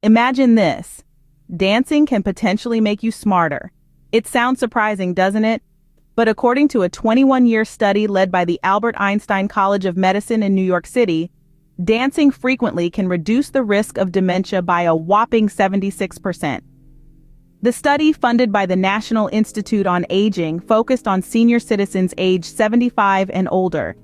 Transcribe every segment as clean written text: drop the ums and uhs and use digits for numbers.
Imagine this. Dancing can potentially make you smarter. It sounds surprising, doesn't it? But according to a 21-year study led by the Albert Einstein College of Medicine in New York City, dancing frequently can reduce the risk of dementia by a whopping 76%. The study, funded by the National Institute on Aging, focused on senior citizens aged 75 and older.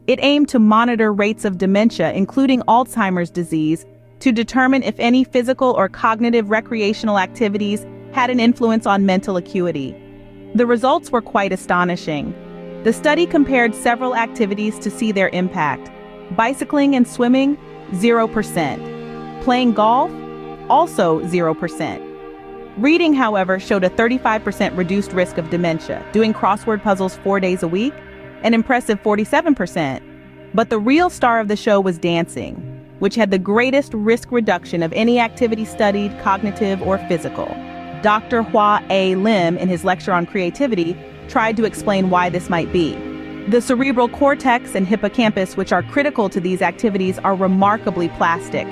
It aimed to monitor rates of dementia, including Alzheimer's disease, to determine if any physical or cognitive recreational activities had an influence on mental acuity. The results were quite astonishing. The study compared several activities to see their impact. Bicycling and swimming, 0%. Playing golf, also 0%. Reading, however, showed a 35% reduced risk of dementia, doing crossword puzzles 4 days a week, an impressive 47%. But the real star of the show was dancing, which had the greatest risk reduction of any activity studied, cognitive or physical. Dr. Hwa A, in his lecture on creativity, tried to explain why this might be. The cerebral cortex and hippocampus, which are critical to these activities, are remarkably plastic.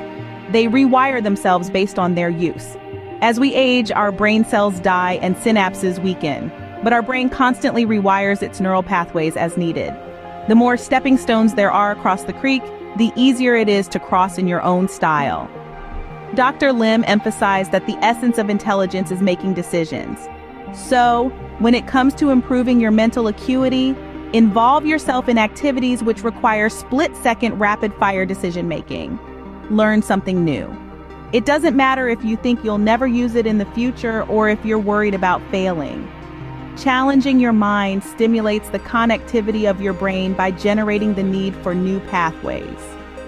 They rewire themselves based on their use. As we age, our brain cells die and synapses weaken, but our brain constantly rewires its neural pathways as needed. The more stepping stones there are across the creek, the easier it is to cross in your own style. Dr. Lim emphasized that the essence of intelligence is making decisions. So, when it comes to improving your mental acuity, involve yourself in activities which require split-second rapid-fire decision-making. Learn something new. It doesn't matter if you think you'll never use it in the future or if you're worried about failing. Challenging your mind stimulates the connectivity of your brain by generating the need for new pathways.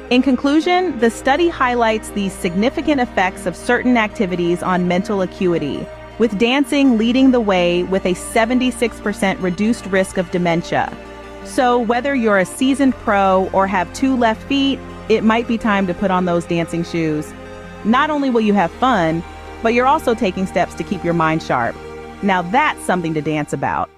In conclusion, the study highlights the significant effects of certain activities on mental acuity, with dancing leading the way with a 76% reduced risk of dementia. So whether you're a seasoned pro or have 2 left feet, it might be time to put on those dancing shoes. Not only will you have fun, but you're also taking steps to keep your mind sharp. Now that's something to dance about.